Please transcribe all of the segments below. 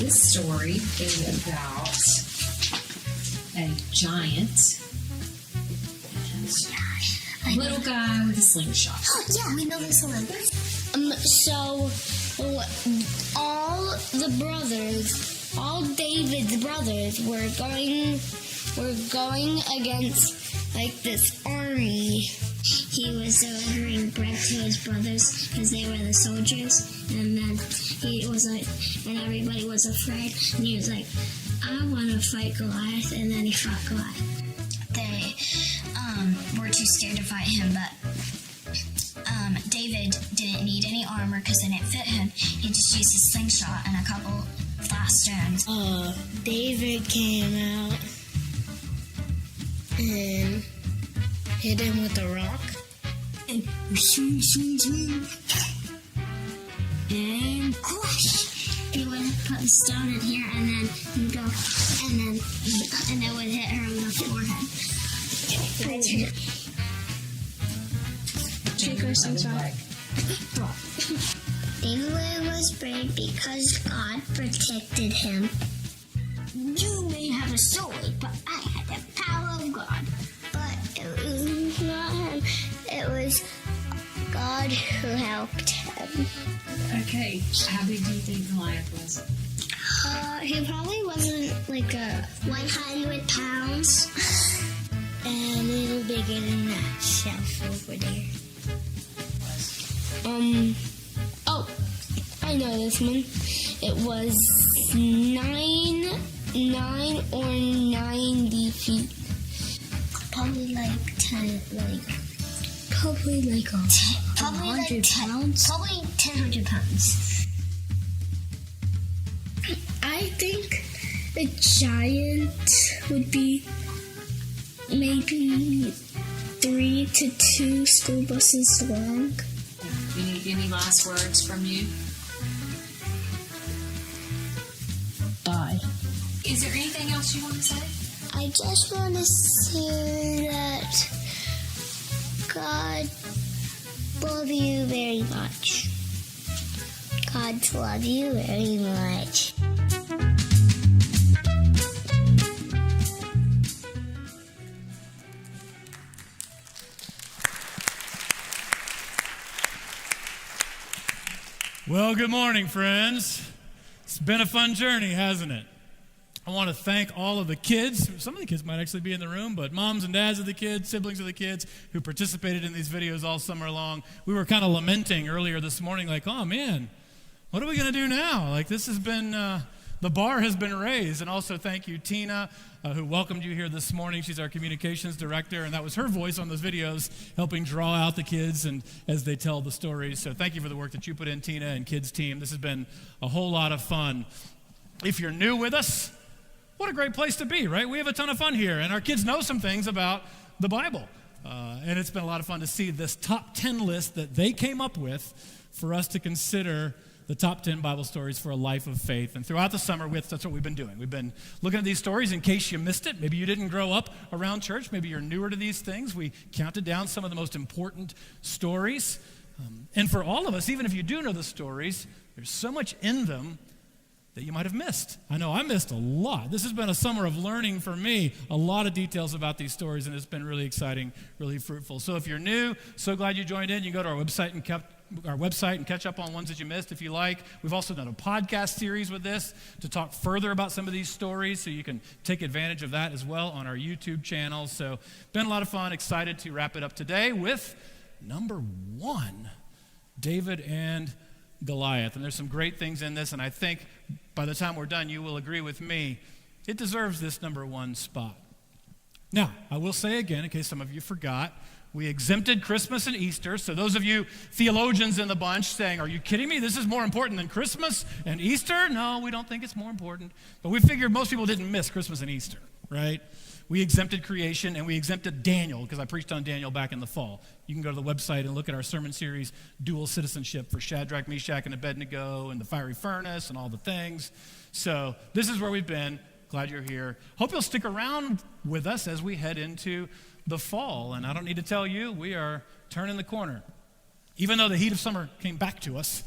This story is about a giant and a little guy with a slingshot. Yeah, we know this one. So all David's brothers were going against like this army. He was delivering bread to his brothers because they were the soldiers, and then he was like, and everybody was afraid, and he was like, I want to fight Goliath, and then he fought Goliath. They were too scared to fight him, but David didn't need any armor because it didn't fit him. He just used his slingshot and a couple fast stones. David came out and hit him with a rock. And swing, swing, swing. And crush. He would put a stone in here and then he'd go, and it would hit her in the forehead. Take her slingshot. David was brave because God protected him. You may have a sword, but I had the power of God. But it was not him. It was God who helped him. Okay, how big do you think Goliath was? He probably wasn't like 100 pounds. a little bigger than that shelf over there. Oh, I know this one. It was 9 or 90 feet. Probably like 10, Probably like 100 pounds. Probably 1,000 pounds. I think a giant would be maybe 3 to 2 school buses long. Any last words from you? Bye. Is there anything else you want to say? I just want to say that God love you very much. God love you very much. Well, good morning, friends. It's been a fun journey, hasn't it? I want to thank all of the kids. Some of the kids might actually be in the room, but moms and dads of the kids, siblings of the kids who participated in these videos all summer long. We were kind of lamenting earlier this morning, like, oh man, what are we going to do now? Like, this has been, the bar has been raised. And also thank you, Tina, who welcomed you here this morning. She's our communications director, and that was her voice on those videos, helping draw out the kids and as they tell the stories. So thank you for the work that you put in, Tina and kids team. This has been a whole lot of fun. If you're new with us, what a great place to be, right? We have a ton of fun here, and our kids know some things about the Bible. And it's been a lot of fun to see this top 10 list that they came up with for us to consider the top 10 Bible stories for a life of faith. And throughout the summer, that's what we've been doing. We've been looking at these stories in case you missed it. Maybe you didn't grow up around church. Maybe you're newer to these things. We counted down some of the most important stories. And for all of us, even if you do know the stories, there's so much in them that you might have missed. I know I missed a lot. This has been a summer of learning for me, a lot of details about these stories, and it's been really exciting, really fruitful. So if you're new, so glad you joined in. You can go to our website and catch up on ones that you missed if you like. We've also done a podcast series with this to talk further about some of these stories, so you can take advantage of that as well on our YouTube channel. So been a lot of fun, excited to wrap it up today with number 1, David and Goliath. And there's some great things in this, and I think by the time we're done, you will agree with me, it deserves this number 1 spot. Now, I will say again, in case some of you forgot, we exempted Christmas and Easter. So those of you theologians in the bunch saying, are you kidding me? This is more important than Christmas and Easter? No, we don't think it's more important. But we figured most people didn't miss Christmas and Easter, right? We exempted creation, and we exempted Daniel, because I preached on Daniel back in the fall. You can go to the website and look at our sermon series, Dual Citizenship, for Shadrach, Meshach, and Abednego, and the fiery furnace, and all the things. So this is where we've been. Glad you're here. Hope you'll stick around with us as we head into the fall. And I don't need to tell you, we are turning the corner. Even though the heat of summer came back to us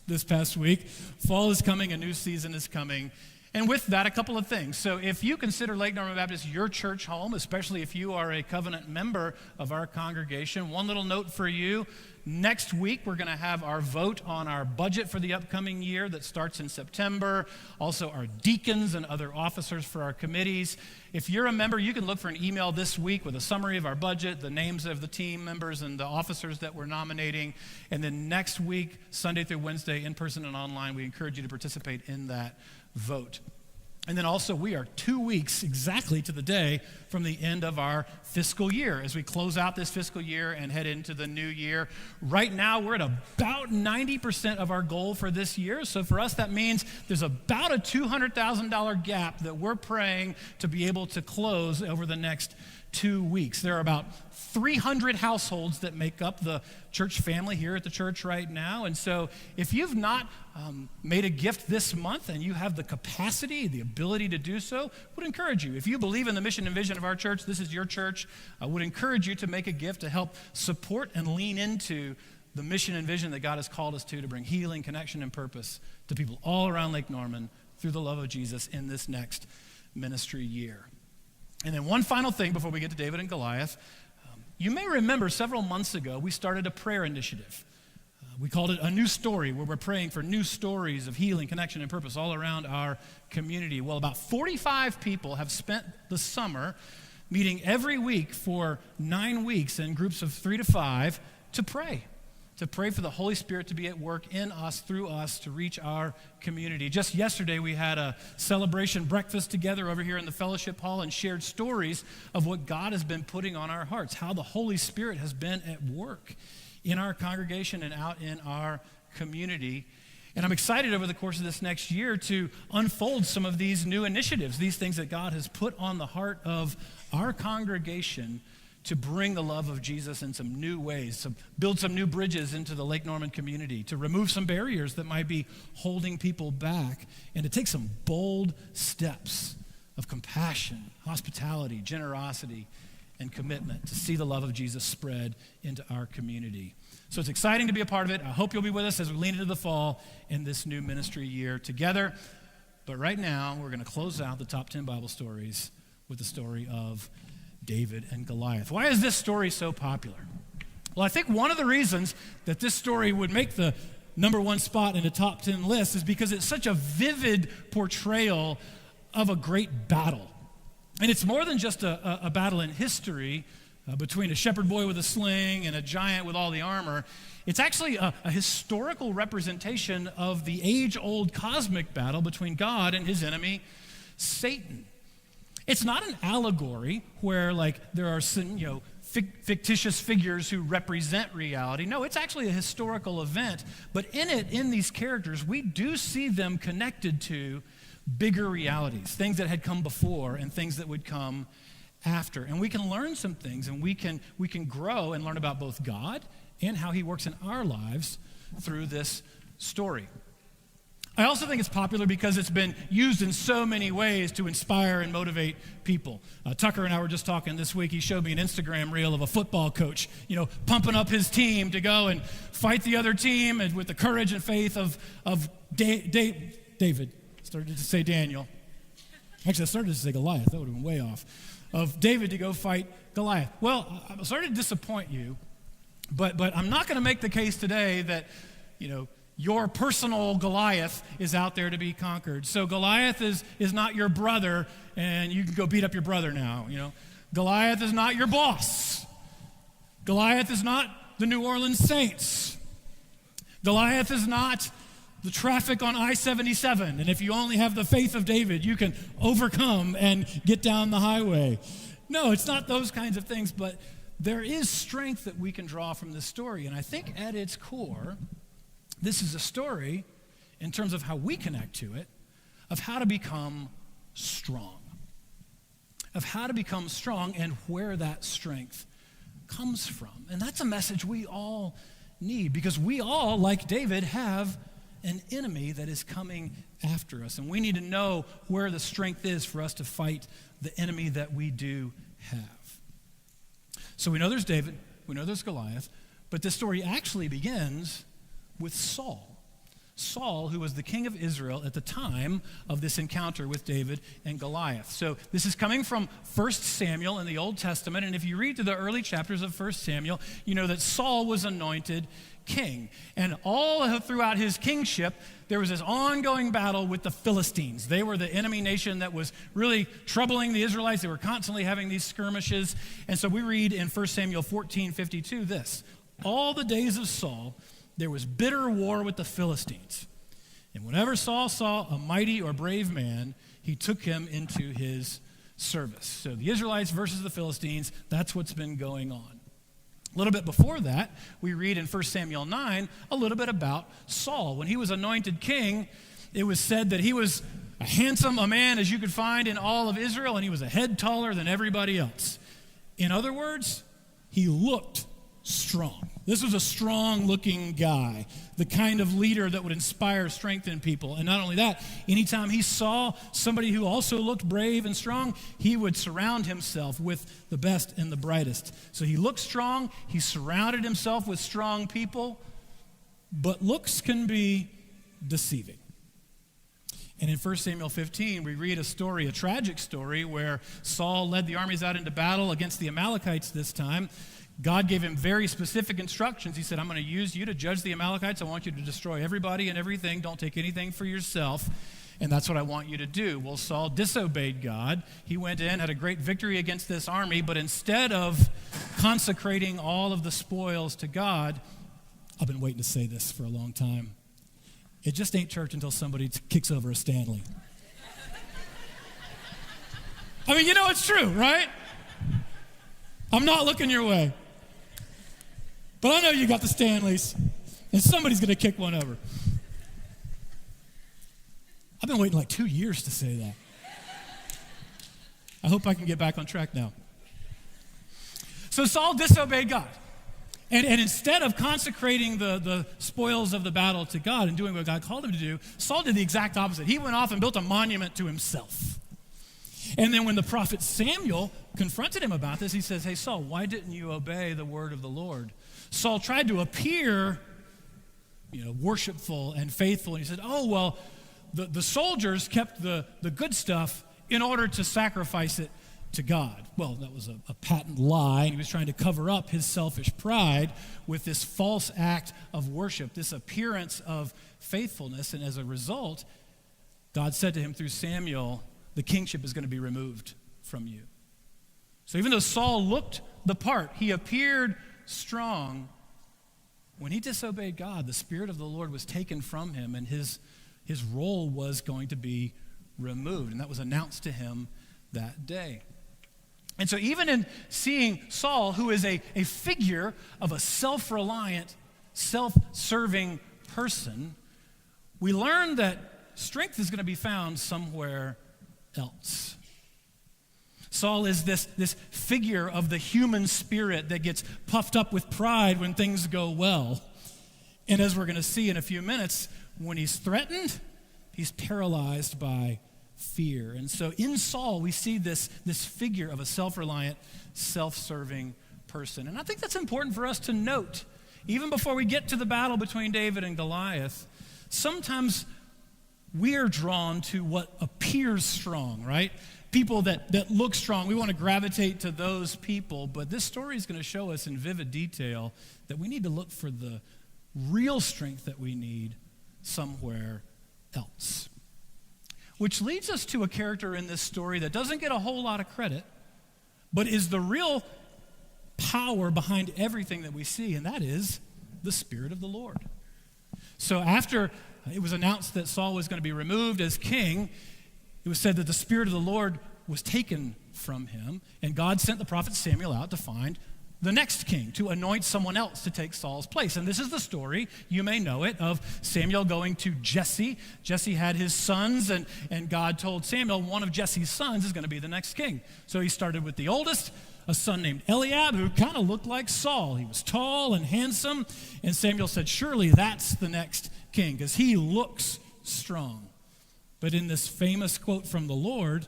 this past week, fall is coming, a new season is coming. And with that, a couple of things. So if you consider Lake Norman Baptist your church home, especially if you are a covenant member of our congregation, one little note for you. Next week, we're going to have our vote on our budget for the upcoming year that starts in September. Also, our deacons and other officers for our committees. If you're a member, you can look for an email this week with a summary of our budget, the names of the team members and the officers that we're nominating. And then next week, Sunday through Wednesday, in person and online, we encourage you to participate in that vote. And then also, we are 2 weeks exactly to the day from the end of our fiscal year as we close out this fiscal year and head into the new year. Right now, we're at about 90% of our goal for this year. So for us, that means there's about a $200,000 gap that we're praying to be able to close over the next 2 weeks. There are about 300 households that make up the church family here at the church right now. And so if you've not made a gift this month and you have the capacity, the ability to do so, I would encourage you. If you believe in the mission and vision of our church, this is your church, I would encourage you to make a gift to help support and lean into the mission and vision that God has called us to bring healing, connection, and purpose to people all around Lake Norman through the love of Jesus in this next ministry year. And then one final thing before we get to David and Goliath. You may remember several months ago, we started a prayer initiative. We called it A New Story, where we're praying for new stories of healing, connection, and purpose all around our community. Well, about 45 people have spent the summer meeting every week for 9 weeks in groups of 3 to 5 to pray for the Holy Spirit to be at work in us, through us, to reach our community. Just yesterday, we had a celebration breakfast together over here in the fellowship hall and shared stories of what God has been putting on our hearts, how the Holy Spirit has been at work in our congregation and out in our community. And I'm excited over the course of this next year to unfold some of these new initiatives, these things that God has put on the heart of our congregation to bring the love of Jesus in some new ways, to build some new bridges into the Lake Norman community, to remove some barriers that might be holding people back, and to take some bold steps of compassion, hospitality, generosity, and commitment to see the love of Jesus spread into our community. So it's exciting to be a part of it. I hope you'll be with us as we lean into the fall in this new ministry year together. But right now, we're going to close out the top 10 Bible stories with the story of David and Goliath. Why is this story so popular? Well, I think one of the reasons that this story would make the number one spot in the top 10 list is because it's such a vivid portrayal of a great battle. And it's more than just a battle in history between a shepherd boy with a sling and a giant with all the armor. It's actually a historical representation of the age-old cosmic battle between God and his enemy, Satan. It's not an allegory where there are some, fictitious figures who represent reality. No, it's actually a historical event. But in these characters, we do see them connected to bigger realities, things that had come before and things that would come after. And we can learn some things, and we can grow and learn about both God and how he works in our lives through this story. I also think it's popular because it's been used in so many ways to inspire and motivate people. Tucker and I were just talking this week. He showed me an Instagram reel of a football coach, pumping up his team to go and fight the other team, and with the courage and faith of David. Started to say Daniel. Actually, I started to say Goliath. That would have been way off. Of David to go fight Goliath. Well, I'm sorry to disappoint you, but I'm not going to make the case today that, your personal Goliath is out there to be conquered. So Goliath is not your brother, and you can go beat up your brother now, Goliath is not your boss. Goliath is not the New Orleans Saints. Goliath is not the traffic on I-77. And if you only have the faith of David, you can overcome and get down the highway. No, it's not those kinds of things, but there is strength that we can draw from this story. And I think at its core, this is a story, in terms of how we connect to it, of how to become strong. Of how to become strong and where that strength comes from. And that's a message we all need, because we all, like David, have an enemy that is coming after us. And we need to know where the strength is for us to fight the enemy that we do have. So we know there's David, we know there's Goliath, But this story actually begins with Saul. Saul, who was the king of Israel at the time of this encounter with David and Goliath. So this is coming from 1 Samuel in the Old Testament, and if you read through the early chapters of 1 Samuel, you know that Saul was anointed king. And all throughout his kingship, there was this ongoing battle with the Philistines. They were the enemy nation that was really troubling the Israelites. They were constantly having these skirmishes. And so we read in 1 Samuel 14:52 this: all the days of Saul, there was bitter war with the Philistines. And whenever Saul saw a mighty or brave man, he took him into his service. So the Israelites versus the Philistines, that's what's been going on. A little bit before that, we read in 1 Samuel 9 a little bit about Saul. When he was anointed king, it was said that he was a handsome a man as you could find in all of Israel, and he was a head taller than everybody else. In other words, he looked strong. This was a strong-looking guy, the kind of leader that would inspire strength in people. And not only that, anytime he saw somebody who also looked brave and strong, he would surround himself with the best and the brightest. So he looked strong, he surrounded himself with strong people, but looks can be deceiving. And in 1 Samuel 15, we read a story, a tragic story, where Saul led the armies out into battle against the Amalekites this time. God gave him very specific instructions. He said, I'm going to use you to judge the Amalekites. I want you to destroy everybody and everything. Don't take anything for yourself. And that's what I want you to do. Well, Saul disobeyed God. He went in, had a great victory against this army, but instead of consecrating all of the spoils to God, I've been waiting to say this for a long time. It just ain't church until somebody kicks over a Stanley. I mean, you know it's true, right? I'm not looking your way. But I know you got the Stanleys, and somebody's going to kick one over. I've been waiting like 2 years to say that. I hope I can get back on track now. So Saul disobeyed God. And instead of consecrating the spoils of the battle to God and doing what God called him to do, Saul did the exact opposite. He went off and built a monument to himself. And then when the prophet Samuel confronted him about this, he says, hey, Saul, why didn't you obey the word of the Lord? Saul tried to appear, worshipful and faithful. And he said, oh, well, the soldiers kept the good stuff in order to sacrifice it to God. Well, that was a patent lie, and he was trying to cover up his selfish pride with this false act of worship, this appearance of faithfulness. And as a result, God said to him through Samuel, the kingship is going to be removed from you. So even though Saul looked the part, he appeared strong, when he disobeyed God, the Spirit of the Lord was taken from him, and his role was going to be removed. And that was announced to him that day. And so even in seeing Saul, who is a figure of a self-reliant, self-serving person, we learn that strength is going to be found somewhere else. Saul is this figure of the human spirit that gets puffed up with pride when things go well. And as we're going to see in a few minutes, when he's threatened, he's paralyzed by fear. And so in Saul, we see this figure of a self-reliant, self-serving person. And I think that's important for us to note. Even before we get to the battle between David and Goliath, sometimes we are drawn to what appears strong, right? People that look strong. We want to gravitate to those people. But this story is going to show us in vivid detail that we need to look for the real strength that we need somewhere else. Which leads us to a character in this story that doesn't get a whole lot of credit, but is the real power behind everything that we see, and that is the Spirit of the Lord. So after it was announced that Saul was going to be removed as king, it was said that the Spirit of the Lord was taken from him, and God sent the prophet Samuel out to find the next king, to anoint someone else to take Saul's place. And this is the story, you may know it, of Samuel going to Jesse. Jesse had his sons, and God told Samuel, one of Jesse's sons is going to be the next king. So he started with the oldest, a son named Eliab, who kind of looked like Saul. He was tall and handsome, and Samuel said, surely that's the next king, because he looks strong. But in this famous quote from the Lord,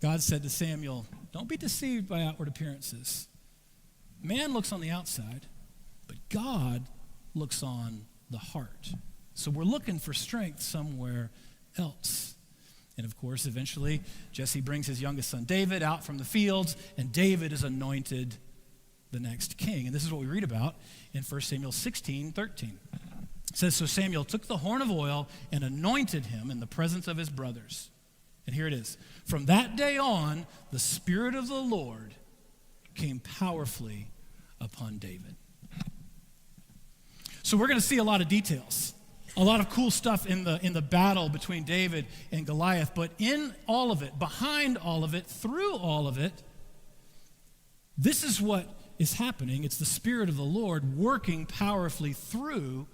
God said to Samuel, don't be deceived by outward appearances. Man looks on the outside, but God looks on the heart. So we're looking for strength somewhere else. And of course, eventually, Jesse brings his youngest son David out from the fields, and David is anointed the next king. And this is what we read about in 1 Samuel 16:13. It says, so Samuel took the horn of oil and anointed him in the presence of his brothers. And here it is. From that day on, the Spirit of the Lord came powerfully upon David. So we're going to see a lot of details, a lot of cool stuff in the battle between David and Goliath. But in all of it, behind all of it, through all of it, this is what is happening. It's the Spirit of the Lord working powerfully through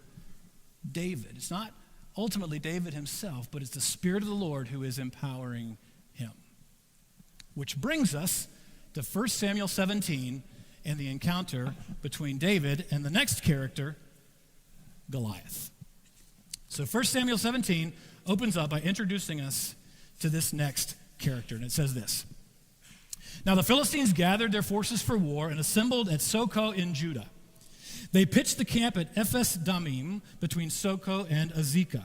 David. It's not ultimately David himself, but it's the Spirit of the Lord who is empowering him. Which brings us to 1 Samuel 17 and the encounter between David and the next character, Goliath. So 1 Samuel 17 opens up by introducing us to this next character, and it says this. Now the Philistines gathered their forces for war and assembled at Soko in Judah. They pitched the camp at Ephes Damim between Soko and Azekah.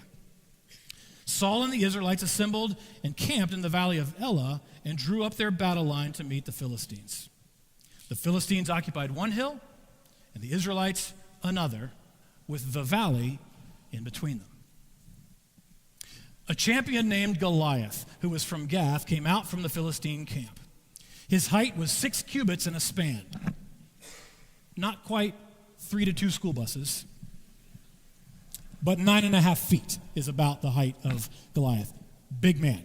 Saul and the Israelites assembled and camped in the valley of Elah and drew up their battle line to meet the Philistines. The Philistines occupied one hill and the Israelites another, with the valley in between them. A champion named Goliath, who was from Gath, came out from the Philistine camp. His height was 6 cubits and a span. Not quite 3 to 2 school buses, but 9.5 feet is about the height of Goliath. Big man.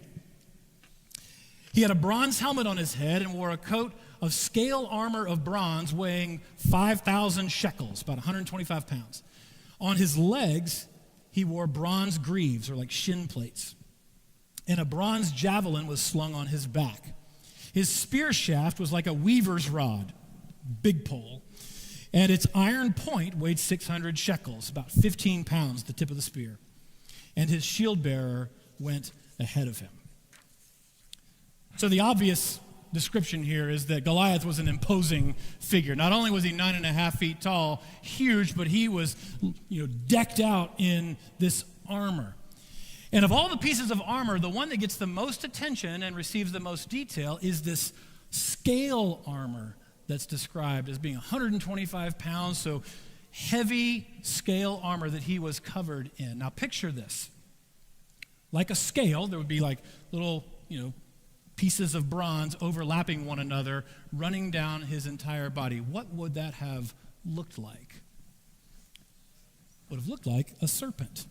He had a bronze helmet on his head and wore a coat of scale armor of bronze weighing 5,000 shekels, about 125 pounds. On his legs, he wore bronze greaves, or like shin plates, and a bronze javelin was slung on his back. His spear shaft was like a weaver's rod, big pole, and its iron point weighed 600 shekels, about 15 pounds, the tip of the spear. And his shield bearer went ahead of him. So the obvious description here is that Goliath was an imposing figure. Not only was he 9.5 feet tall, huge, but he was, decked out in this armor. And of all the pieces of armor, the one that gets the most attention and receives the most detail is this scale armor that's described as being 125 pounds, so heavy scale armor that he was covered in. Now picture this. Like a scale, there would be like little, pieces of bronze overlapping one another, running down his entire body. What would that have looked like? Would have looked like a serpent.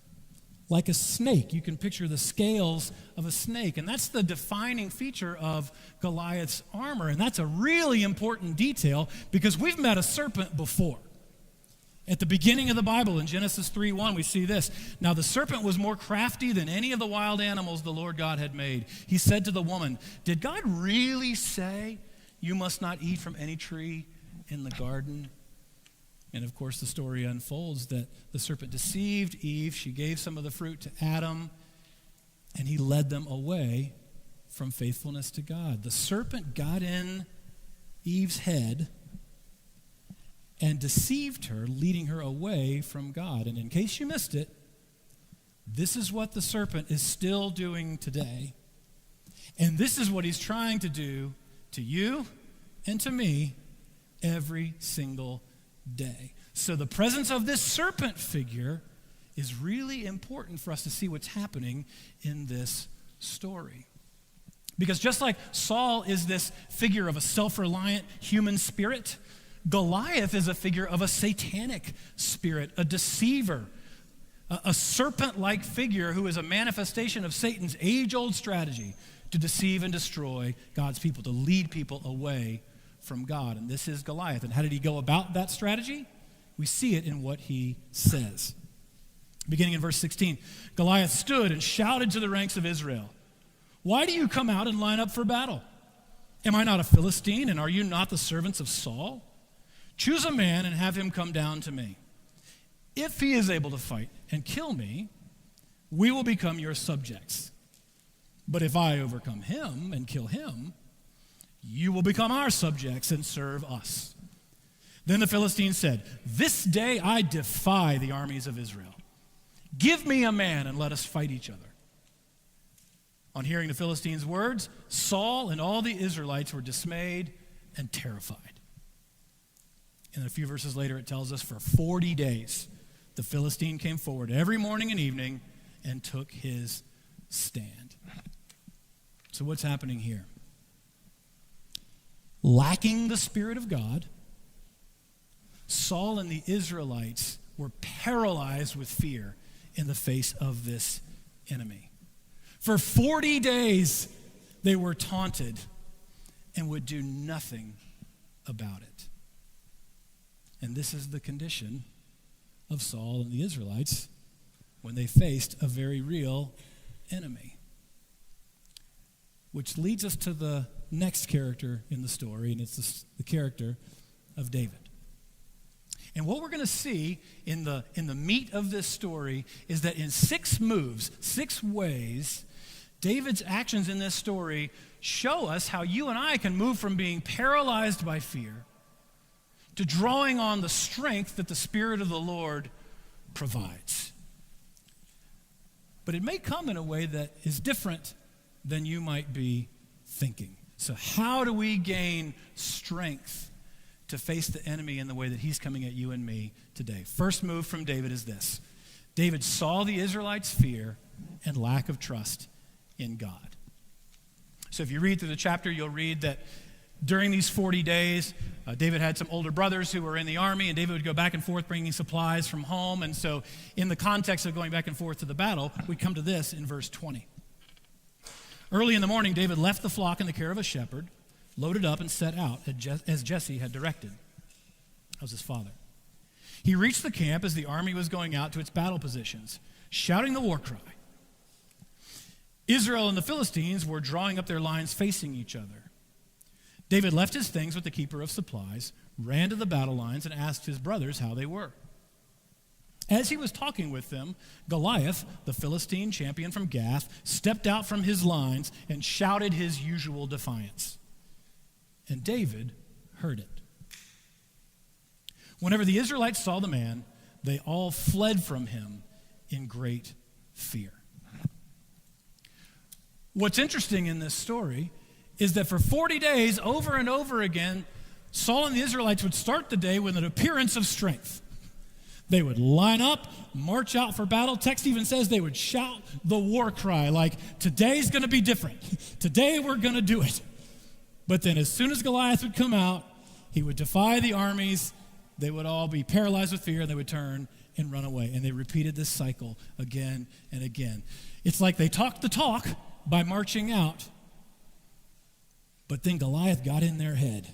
Like a snake. You can picture the scales of a snake. And that's the defining feature of Goliath's armor. And that's a really important detail because we've met a serpent before. At the beginning of the Bible, in Genesis 3:1, we see this. Now the serpent was more crafty than any of the wild animals the Lord God had made. He said to the woman, "Did God really say you must not eat from any tree in the garden?" And of course the story unfolds that the serpent deceived Eve. She gave some of the fruit to Adam, and he led them away from faithfulness to God. The serpent got in Eve's head and deceived her, leading her away from God. And in case you missed it, this is what the serpent is still doing today. And this is what he's trying to do to you and to me every single day. So the presence of this serpent figure is really important for us to see what's happening in this story. Because just like Saul is this figure of a self-reliant human spirit, Goliath is a figure of a satanic spirit, a deceiver, a serpent-like figure who is a manifestation of Satan's age-old strategy to deceive and destroy God's people, to lead people away from God. And this is Goliath. And how did he go about that strategy? We see it in what he says. Beginning in verse 16, Goliath stood and shouted to the ranks of Israel, "Why do you come out and line up for battle? Am I not a Philistine, and are you not the servants of Saul? Choose a man and have him come down to me. If he is able to fight and kill me, we will become your subjects. But if I overcome him and kill him, you will become our subjects and serve us." Then the Philistines said, "This day I defy the armies of Israel. Give me a man and let us fight each other." On hearing the Philistines' words, Saul and all the Israelites were dismayed and terrified. And a few verses later it tells us for 40 days the Philistine came forward every morning and evening and took his stand. So what's happening here? Lacking the Spirit of God, Saul and the Israelites were paralyzed with fear in the face of this enemy. For 40 days, they were taunted and would do nothing about it. And this is the condition of Saul and the Israelites when they faced a very real enemy. Which leads us to the next character in the story, and it's the character of David. And what we're going to see in the meat of this story is that in 6 moves, 6 ways, David's actions in this story show us how you and I can move from being paralyzed by fear to drawing on the strength that the Spirit of the Lord provides. But it may come in a way that is different than you might be thinking. So how do we gain strength to face the enemy in the way that he's coming at you and me today? First move from David is this. David saw the Israelites' fear and lack of trust in God. So if you read through the chapter, you'll read that during these 40 days, David had some older brothers who were in the army, and David would go back and forth bringing supplies from home. And so in the context of going back and forth to the battle, we come to this in verse 20. Early in the morning, David left the flock in the care of a shepherd, loaded up and set out as Jesse had directed. That was his father. He reached the camp as the army was going out to its battle positions, shouting the war cry. Israel and the Philistines were drawing up their lines facing each other. David left his things with the keeper of supplies, ran to the battle lines, and asked his brothers how they were. As he was talking with them, Goliath, the Philistine champion from Gath, stepped out from his lines and shouted his usual defiance. And David heard it. Whenever the Israelites saw the man, they all fled from him in great fear. What's interesting in this story is that for 40 days, over and over again, Saul and the Israelites would start the day with an appearance of strength. They would line up, march out for battle. Text even says they would shout the war cry, like, today's going to be different. Today we're going to do it. But then as soon as Goliath would come out, he would defy the armies. They would all be paralyzed with fear, and they would turn and run away. And they repeated this cycle again and again. It's like they talked the talk by marching out, but then Goliath got in their head.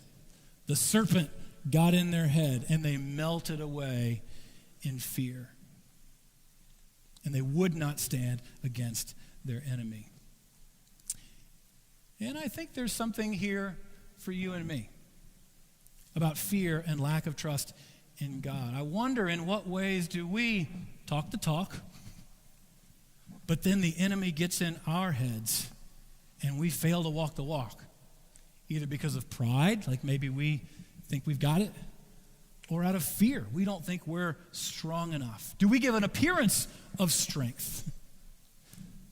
The serpent got in their head, and they melted away in fear. And they would not stand against their enemy. And I think there's something here for you and me about fear and lack of trust in God. I wonder in what ways do we talk the talk, but then the enemy gets in our heads and we fail to walk the walk, either because of pride, like maybe we think we've got it, or out of fear. We don't think we're strong enough. Do we give an appearance of strength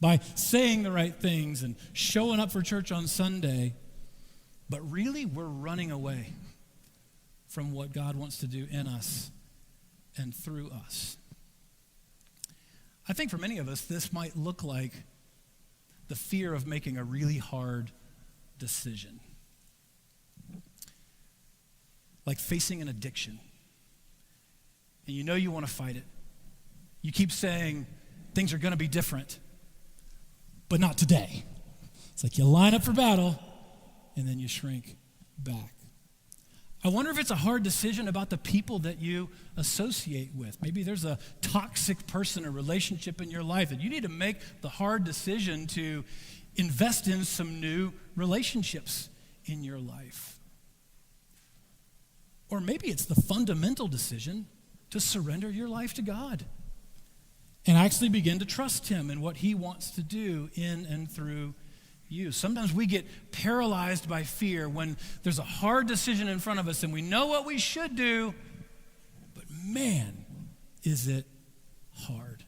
by saying the right things and showing up for church on Sunday, but really we're running away from what God wants to do in us and through us? I think for many of us, this might look like the fear of making a really hard decision. Like facing an addiction. And you know you want to fight it. You keep saying things are going to be different, but not today. It's like you line up for battle, and then you shrink back. I wonder if it's a hard decision about the people that you associate with. Maybe there's a toxic person or relationship in your life that you need to make the hard decision to invest in some new relationships in your life. Or maybe it's the fundamental decision to surrender your life to God and actually begin to trust Him and what He wants to do in and through you. Sometimes we get paralyzed by fear when there's a hard decision in front of us and we know what we should do, but man, is it hard.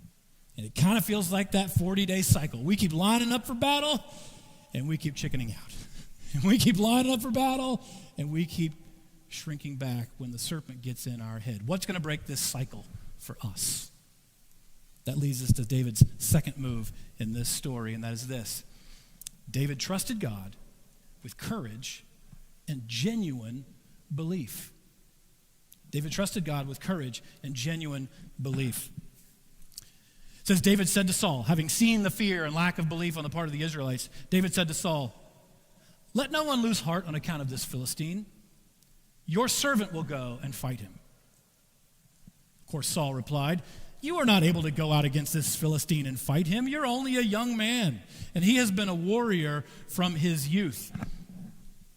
And it kind of feels like that 40-day cycle. We keep lining up for battle and we keep chickening out. And we keep lining up for battle and we keep shrinking back when the serpent gets in our head. What's going to break this cycle for us? That leads us to David's second move in this story, and that is this. David trusted God with courage and genuine belief. David trusted God with courage and genuine belief. It says, David said to Saul, having seen the fear and lack of belief on the part of the Israelites, David said to Saul, "Let no one lose heart on account of this Philistine. Your servant will go and fight him." Of course, Saul replied, "You are not able to go out against this Philistine and fight him. You're only a young man, and he has been a warrior from his youth."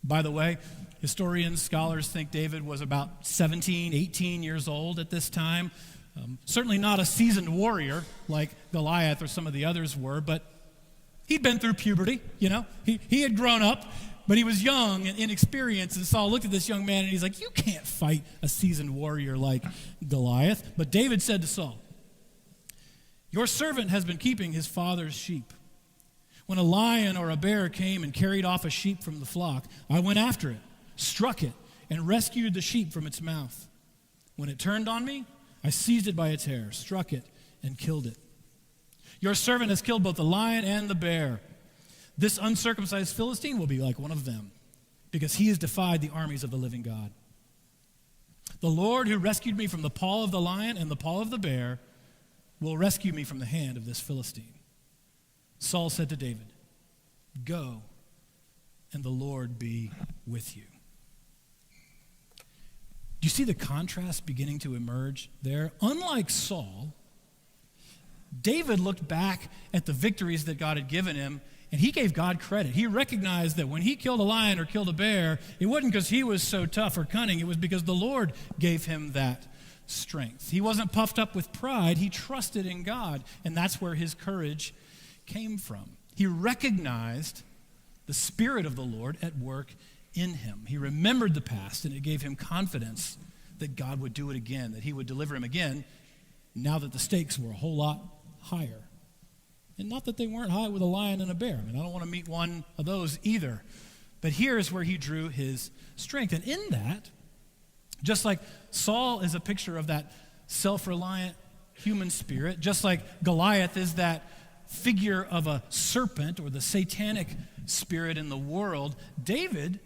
By the way, historians, scholars think David was about 17, 18 years old at this time. Certainly not a seasoned warrior like Goliath or some of the others were, but he'd been through puberty, He had grown up, but he was young and inexperienced, and Saul looked at this young man and he's like, "You can't fight a seasoned warrior like Goliath." But David said to Saul, "Your servant has been keeping his father's sheep. When a lion or a bear came and carried off a sheep from the flock, I went after it, struck it, and rescued the sheep from its mouth. When it turned on me, I seized it by its hair, struck it, and killed it. Your servant has killed both the lion and the bear. This uncircumcised Philistine will be like one of them, because he has defied the armies of the living God. The Lord who rescued me from the paw of the lion and the paw of the bear will rescue me from the hand of this Philistine." Saul said to David, "Go, and the Lord be with you." Do you see the contrast beginning to emerge there? Unlike Saul, David looked back at the victories that God had given him, and he gave God credit. He recognized that when he killed a lion or killed a bear, it wasn't because he was so tough or cunning. It was because the Lord gave him that strength. He wasn't puffed up with pride. He trusted in God, and that's where his courage came from. He recognized the Spirit of the Lord at work in him. He remembered the past, and it gave him confidence that God would do it again, that he would deliver him again, now that the stakes were a whole lot higher. And not that they weren't high with a lion and a bear. I don't want to meet one of those either. But here's where he drew his strength. And in that, just like Saul is a picture of that self-reliant human spirit, just like Goliath is that figure of a serpent or the satanic spirit in the world, David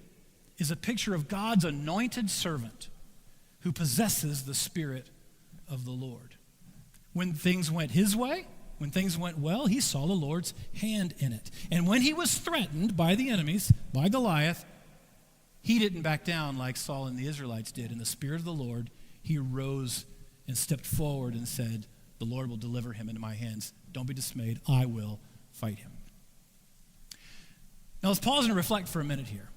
is a picture of God's anointed servant who possesses the Spirit of the Lord. When things went his way, when things went well, he saw the Lord's hand in it. And when he was threatened by the enemies, by Goliath, he didn't back down like Saul and the Israelites did. In the Spirit of the Lord, he rose and stepped forward and said, "The Lord will deliver him into my hands. Don't be dismayed. I will fight him." Now let's pause and reflect for a minute here,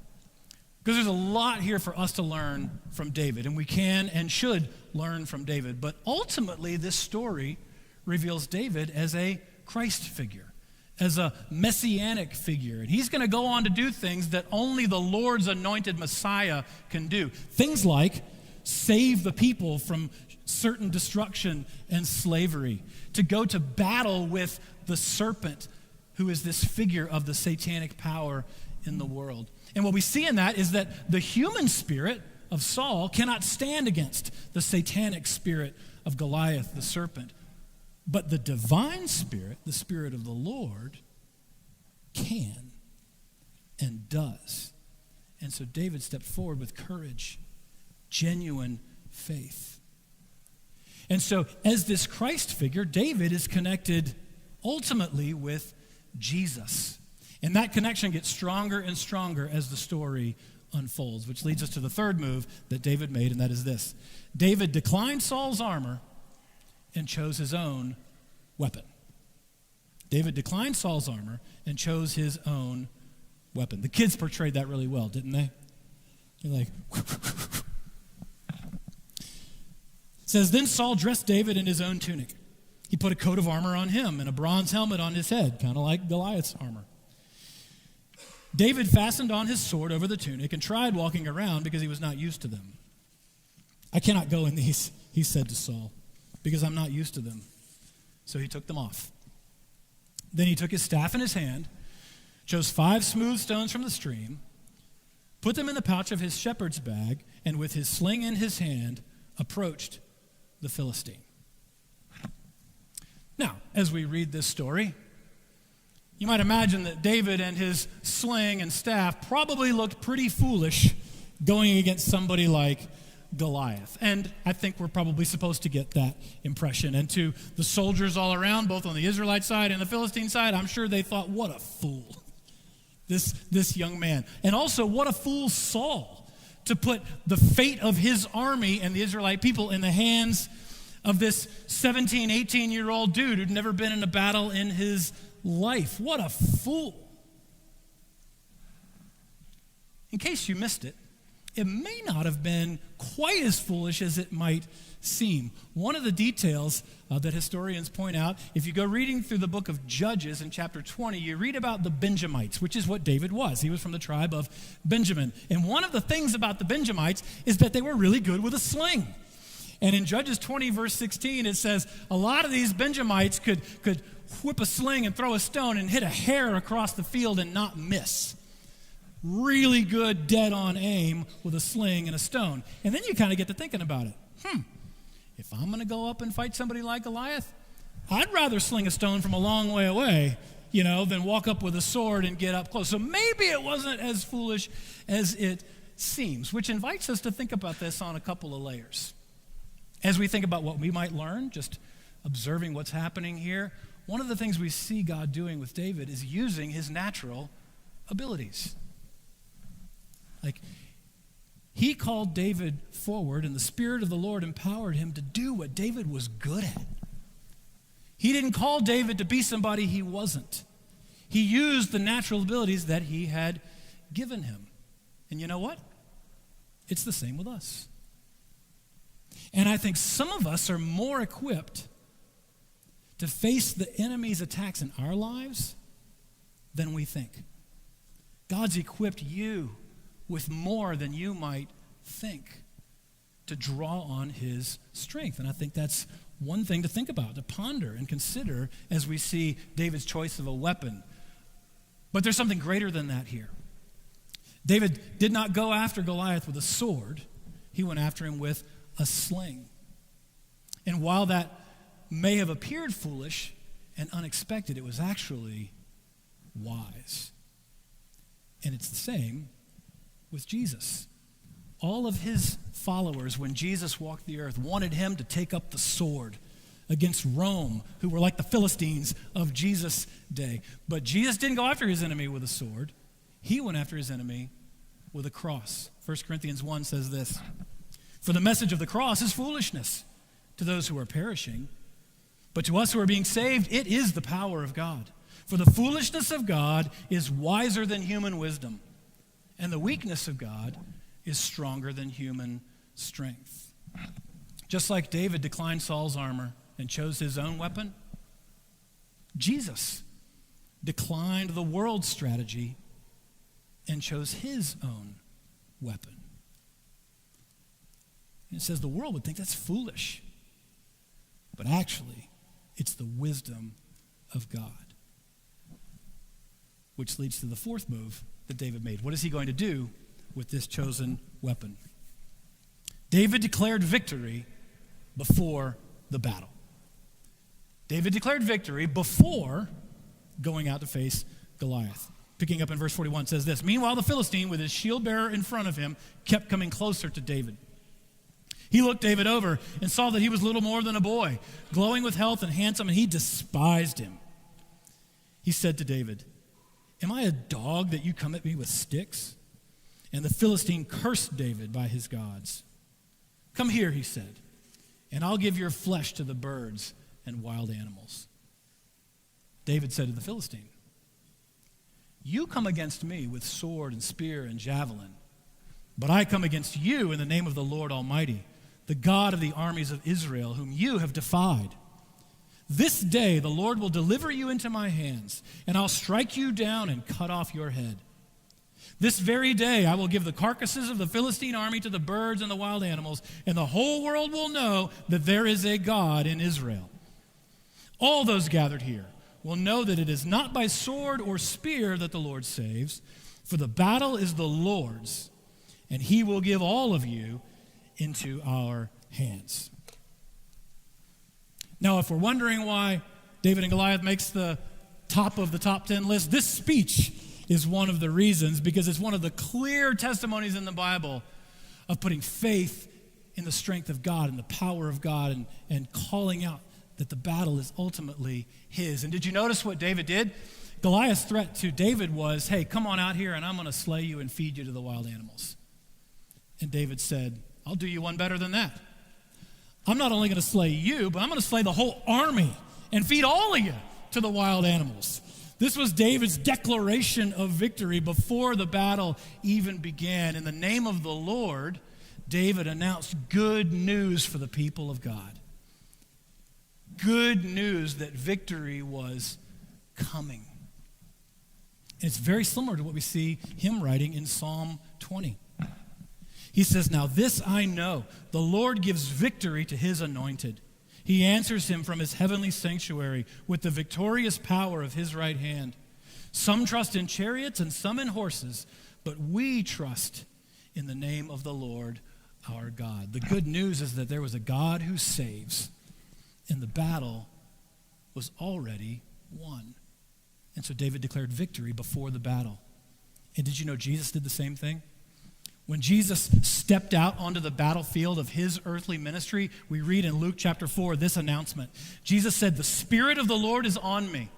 because there's a lot here for us to learn from David, and we can and should learn from David. But ultimately, this story reveals David as a Christ figure, as a messianic figure. And he's going to go on to do things that only the Lord's anointed Messiah can do. Things like save the people from certain destruction and slavery, to go to battle with the serpent, who is this figure of the satanic power in the world. And what we see in that is that the human spirit of Saul cannot stand against the satanic spirit of Goliath, the serpent. But the divine spirit, the Spirit of the Lord, can and does. And so David stepped forward with courage, genuine faith. And so as this Christ figure, David is connected ultimately with Jesus. And that connection gets stronger and stronger as the story unfolds, which leads us to the third move that David made, and that is this. David declined Saul's armor and chose his own weapon. David declined Saul's armor and chose his own weapon. The kids portrayed that really well, didn't they? They're like, it says, then Saul dressed David in his own tunic. He put a coat of armor on him and a bronze helmet on his head, kind of like Goliath's armor. David fastened on his sword over the tunic and tried walking around because he was not used to them. I cannot go in these, he said to Saul, because I'm not used to them. So he took them off. Then he took his staff in his hand, chose 5 smooth stones from the stream, put them in the pouch of his shepherd's bag, and with his sling in his hand, approached the Philistine. Now, as we read this story, you might imagine that David and his sling and staff probably looked pretty foolish going against somebody like Goliath. And I think we're probably supposed to get that impression. And to the soldiers all around, both on the Israelite side and the Philistine side, I'm sure they thought, what a fool, this young man. And also, what a fool Saul, to put the fate of his army and the Israelite people in the hands of this 17, 18-year-old dude who'd never been in a battle in his life. What a fool. In case you missed it, it may not have been quite as foolish as it might seem. One of the details that historians point out, if you go reading through the book of Judges in chapter 20, you read about the Benjamites, which is what David was. He was from the tribe of Benjamin. And one of the things about the Benjamites is that they were really good with a sling. And in Judges 20, verse 16, it says a lot of these Benjamites could whip a sling and throw a stone and hit a hare across the field and not miss. Really good dead-on aim with a sling and a stone. And then you kind of get to thinking about it. If I'm going to go up and fight somebody like Goliath, I'd rather sling a stone from a long way away, than walk up with a sword and get up close. So maybe it wasn't as foolish as it seems, which invites us to think about this on a couple of layers. As we think about what we might learn, just observing what's happening here, one of the things we see God doing with David is using his natural abilities. Like, he called David forward, and the Spirit of the Lord empowered him to do what David was good at. He didn't call David to be somebody he wasn't. He used the natural abilities that he had given him. And you know what? It's the same with us. And I think some of us are more equipped to face the enemy's attacks in our lives than we think. God's equipped you with more than you might think to draw on his strength. And I think that's one thing to think about, to ponder and consider as we see David's choice of a weapon. But there's something greater than that here. David did not go after Goliath with a sword. He went after him with a sling. And while that may have appeared foolish and unexpected, it was actually wise. And it's the same with Jesus. All of his followers, when Jesus walked the earth, wanted him to take up the sword against Rome, who were like the Philistines of Jesus' day. But Jesus didn't go after his enemy with a sword. He went after his enemy with a cross. 1 Corinthians 1 says this, "For the message of the cross is foolishness to those who are perishing, but to us who are being saved, it is the power of God. For the foolishness of God is wiser than human wisdom, and the weakness of God is stronger than human strength." Just like David declined Saul's armor and chose his own weapon, Jesus declined the world's strategy and chose his own weapon. And it says the world would think that's foolish. But actually, it's the wisdom of God. Which leads to the fourth move that David made. What is he going to do with this chosen weapon? David declared victory before the battle. David declared victory before going out to face Goliath. Picking up in verse 41 says this, "Meanwhile, the Philistine, with his shield bearer in front of him, kept coming closer to David. He looked David over and saw that he was little more than a boy, glowing with health and handsome, and he despised him. He said to David, 'Am I a dog that you come at me with sticks?' And the Philistine cursed David by his gods. 'Come here,' he said, 'and I'll give your flesh to the birds and wild animals.' David said to the Philistine, 'You come against me with sword and spear and javelin, but I come against you in the name of the Lord Almighty, the God of the armies of Israel, whom you have defied. This day the Lord will deliver you into my hands, and I'll strike you down and cut off your head. This very day I will give the carcasses of the Philistine army to the birds and the wild animals, and the whole world will know that there is a God in Israel. All those gathered here will know that it is not by sword or spear that the Lord saves, for the battle is the Lord's, and he will give all of you into our hands. Now, if we're wondering why David and Goliath makes the top of the top 10 list, this speech is one of the reasons, because it's one of the clear testimonies in the Bible of putting faith in the strength of God and the power of God and calling out that the battle is ultimately his. And did you notice what David did? Goliath's threat to David was, hey, come on out here and I'm going to slay you and feed you to the wild animals. And David said, I'll do you one better than that. I'm not only going to slay you, but I'm going to slay the whole army and feed all of you to the wild animals. This was David's declaration of victory before the battle even began. In the name of the Lord, David announced good news for the people of God. Good news that victory was coming. And it's very similar to what we see him writing in Psalm 20. He says, now this I know, the Lord gives victory to his anointed. He answers him from his heavenly sanctuary with the victorious power of his right hand. Some trust in chariots and some in horses, but we trust in the name of the Lord our God. The good news is that there was a God who saves, and the battle was already won. And so David declared victory before the battle. And did you know Jesus did the same thing? When Jesus stepped out onto the battlefield of his earthly ministry, we read in Luke chapter 4 this announcement. Jesus said, the Spirit of the Lord is on me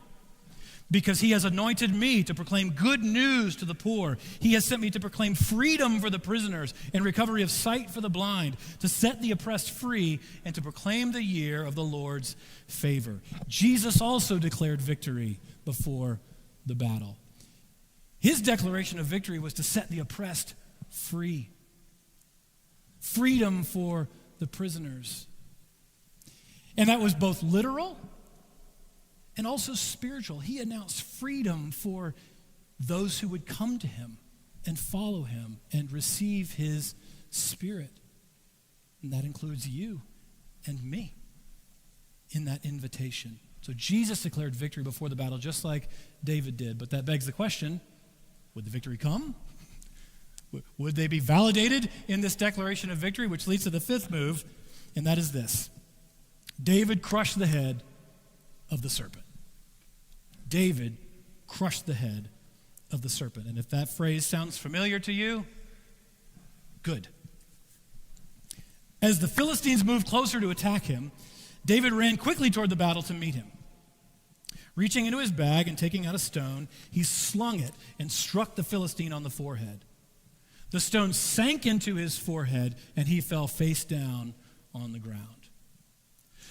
because he has anointed me to proclaim good news to the poor. He has sent me to proclaim freedom for the prisoners and recovery of sight for the blind, to set the oppressed free and to proclaim the year of the Lord's favor. Jesus also declared victory before the battle. His declaration of victory was to set the oppressed free. Freedom for the prisoners. And that was both literal and also spiritual. He announced freedom for those who would come to him and follow him and receive his Spirit. And that includes you and me in that invitation. So Jesus declared victory before the battle just like David did. But that begs the question, would the victory come? Would they be validated in this declaration of victory? Which leads to the fifth move, and that is this. David crushed the head of the serpent. David crushed the head of the serpent. And if that phrase sounds familiar to you, good. As the Philistines moved closer to attack him, David ran quickly toward the battle to meet him. Reaching into his bag and taking out a stone, he slung it and struck the Philistine on the forehead. The stone sank into his forehead, and he fell face down on the ground.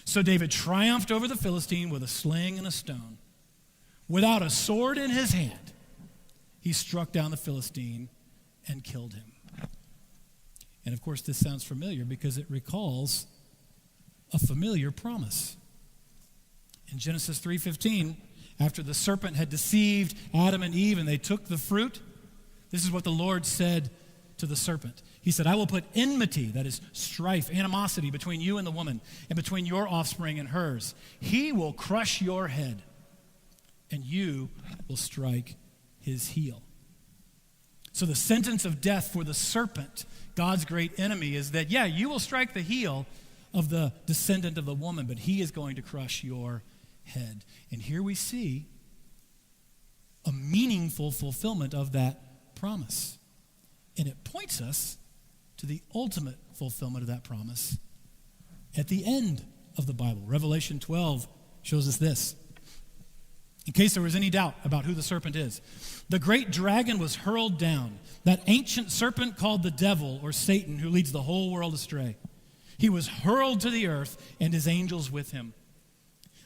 So David triumphed over the Philistine with a sling and a stone. Without a sword in his hand, he struck down the Philistine and killed him. And of course, this sounds familiar because it recalls a familiar promise. In Genesis 3:15, after the serpent had deceived Adam and Eve and they took the fruit, this is what the Lord said to the serpent. He said, I will put enmity, that is strife, animosity between you and the woman, and between your offspring and hers. He will crush your head, and you will strike his heel. So the sentence of death for the serpent, God's great enemy, is that, yeah, you will strike the heel of the descendant of the woman, but he is going to crush your head. And here we see a meaningful fulfillment of that promise. And it points us to the ultimate fulfillment of that promise at the end of the Bible. Revelation 12 shows us this. In case there was any doubt about who the serpent is, the great dragon was hurled down, that ancient serpent called the devil or Satan, who leads the whole world astray. He was hurled to the earth and his angels with him.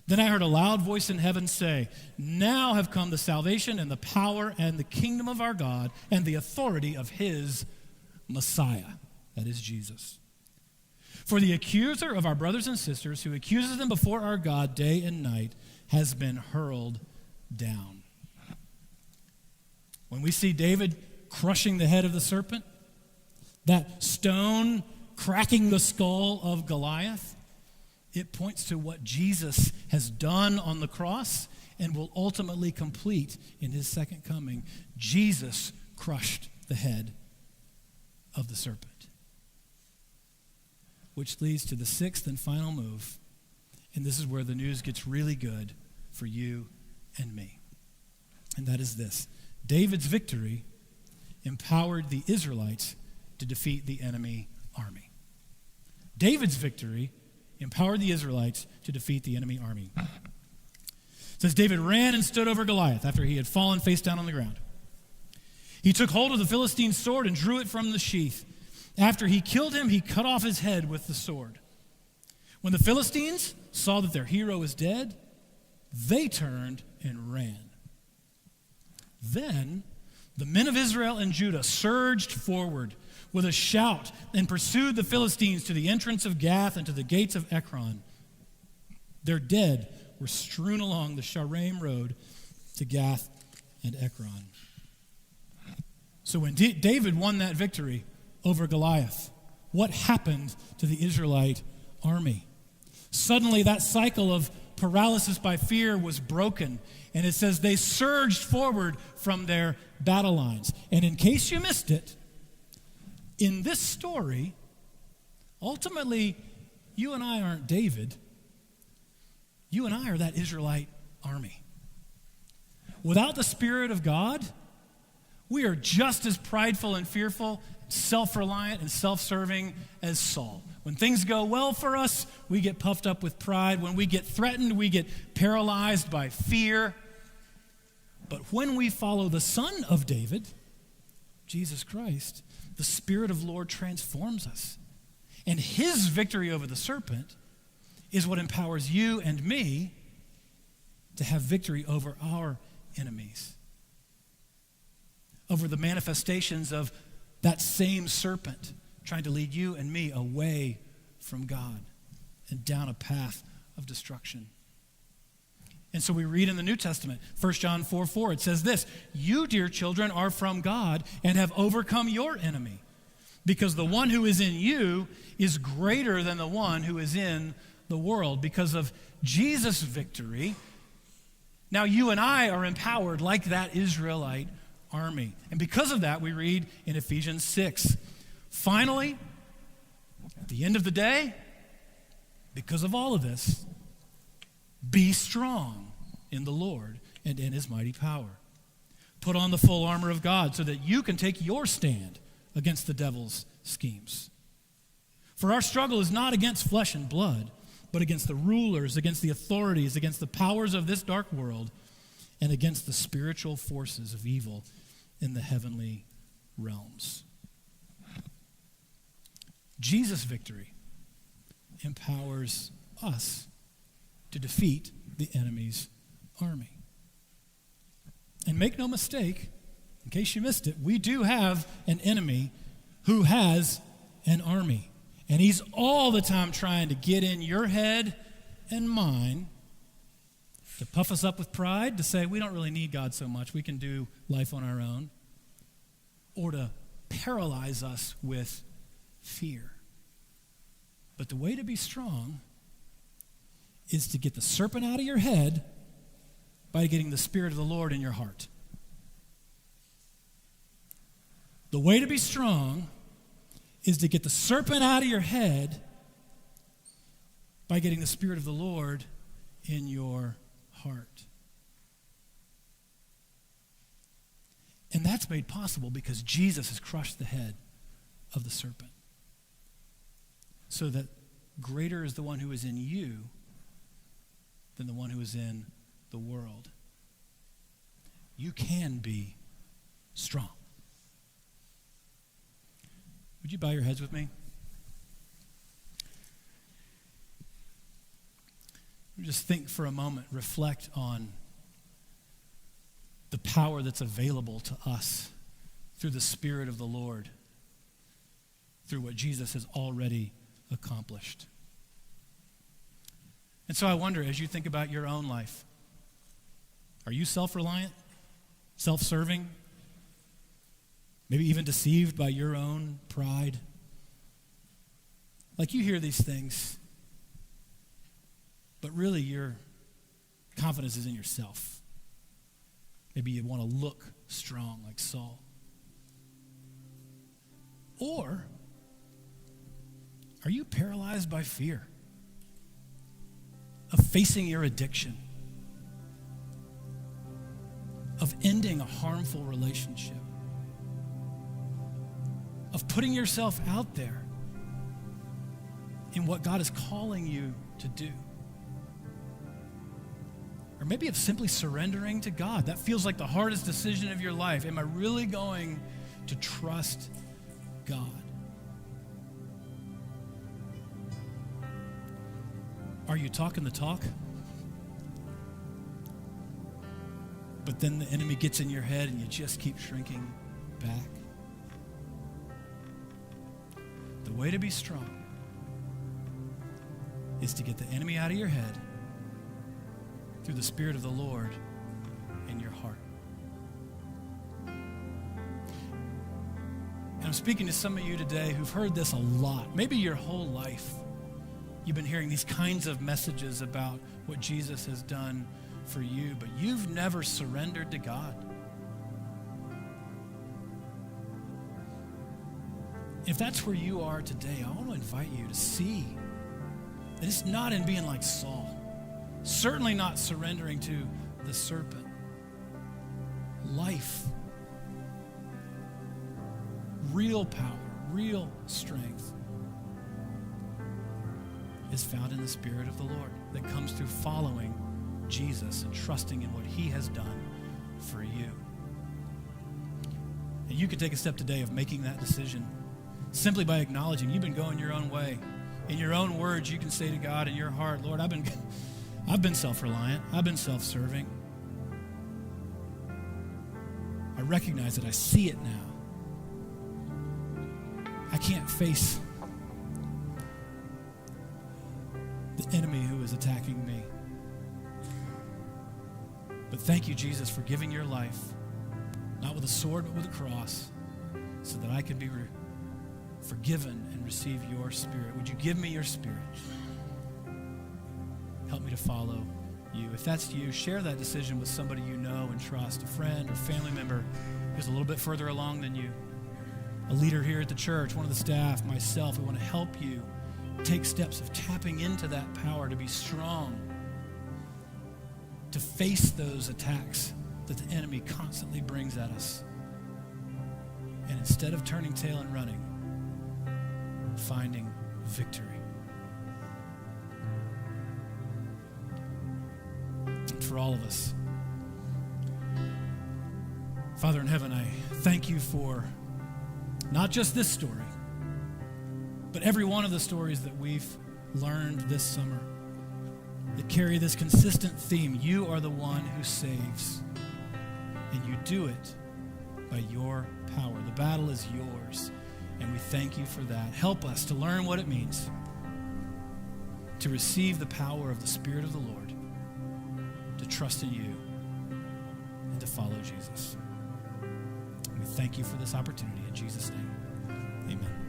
Then I heard a loud voice in heaven say, now have come the salvation and the power and the kingdom of our God and the authority of his Messiah, that is Jesus. For the accuser of our brothers and sisters, who accuses them before our God day and night, has been hurled down. When we see David crushing the head of the serpent, that stone cracking the skull of Goliath, it points to what Jesus has done on the cross and will ultimately complete in his second coming. Jesus crushed the head of the serpent. Which leads to the sixth and final move. And this is where the news gets really good for you and me. And that is this: David's victory empowered the Israelites to defeat the enemy army. David's victory empowered the Israelites to defeat the enemy army. It says, David ran and stood over Goliath after he had fallen face down on the ground. He took hold of the Philistine's sword and drew it from the sheath. After he killed him, he cut off his head with the sword. When the Philistines saw that their hero was dead, they turned and ran. Then the men of Israel and Judah surged forward with a shout and pursued the Philistines to the entrance of Gath and to the gates of Ekron. Their dead were strewn along the Shaaraim road to Gath and Ekron. So when David won that victory over Goliath, what happened to the Israelite army? Suddenly that cycle of paralysis by fear was broken, and it says they surged forward from their battle lines. And in case you missed it, in this story, ultimately, you and I aren't David. You and I are that Israelite army. Without the Spirit of God, we are just as prideful and fearful, self-reliant and self-serving as Saul. When things go well for us, we get puffed up with pride. When we get threatened, we get paralyzed by fear. But when we follow the Son of David, Jesus Christ, the Spirit of the Lord transforms us. And his victory over the serpent is what empowers you and me to have victory over our enemies, over the manifestations of that same serpent trying to lead you and me away from God and down a path of destruction. And so we read in the New Testament, 1 John 4:4, it says this: you, dear children, are from God and have overcome your enemy, because the one who is in you is greater than the one who is in the world. Because of Jesus' victory, now you and I are empowered like that Israelite army. And because of that, we read in Ephesians 6, finally, at the end of the day, because of all of this, be strong in the Lord and in his mighty power. Put on the full armor of God so that you can take your stand against the devil's schemes. For our struggle is not against flesh and blood, but against the rulers, against the authorities, against the powers of this dark world, and against the spiritual forces of evil in the heavenly realms. Jesus' victory empowers us to defeat the enemy's army. And make no mistake, in case you missed it, we do have an enemy who has an army. And he's all the time trying to get in your head and mine, to puff us up with pride, to say we don't really need God so much, we can do life on our own, or to paralyze us with fear. But the way to be strong is to get the serpent out of your head by getting the Spirit of the Lord in your heart. The way to be strong is to get the serpent out of your head by getting the Spirit of the Lord in your heart. And that's made possible because Jesus has crushed the head of the serpent. So that greater is the one who is in you than the one who is in the world. You can be strong. Would you bow your heads with me? Just think for a moment, reflect on the power that's available to us through the Spirit of the Lord, through what Jesus has already accomplished. And so I wonder, as you think about your own life, are you self-reliant, self-serving? maybe even deceived by your own pride. Like you hear these things, but really your confidence is in yourself. Maybe you want to look strong like Saul. Or are you paralyzed by fear of facing your addiction, of ending a harmful relationship, of putting yourself out there in what God is calling you to do? Or maybe of simply surrendering to God. That feels like the hardest decision of your life. Am I really going to trust God? Are you talking the talk? But then the enemy gets in your head and you just keep shrinking back. The way to be strong is to get the enemy out of your head through the Spirit of the Lord in your heart. And I'm speaking to some of you today who've heard this a lot, maybe your whole life. You've been hearing these kinds of messages about what Jesus has done for you, but you've never surrendered to God. If that's where you are today, I want to invite you to see that it's not in being like Saul, certainly not surrendering to the serpent. Life, real power, real strength is found in the Spirit of the Lord that comes through following Jesus and trusting in what he has done for you. And you can take a step today of making that decision simply by acknowledging you've been going your own way. In your own words, you can say to God in your heart, Lord, I've been self-reliant. I've been self-serving. I recognize it. I see it now. I can't face the enemy who is attacking me. But thank you, Jesus, for giving your life, not with a sword, but with a cross, so that I could be forgiven and receive your Spirit. Would you give me your Spirit? Help me to follow you. If that's you, share that decision with somebody you know and trust, a friend or family member who's a little bit further along than you, a leader here at the church, one of the staff, myself. We want to help you take steps of tapping into that power to be strong, to face those attacks that the enemy constantly brings at us. And instead of turning tail and running, finding victory. And for all of us, Father in heaven, I thank you for not just this story, but every one of the stories that we've learned this summer that carry this consistent theme. You are the one who saves, and you do it by your power. The battle is yours, and we thank you for that. Help us to learn what it means to receive the power of the Spirit of the Lord, to trust in you, and to follow Jesus. And we thank you for this opportunity. In Jesus' name, amen.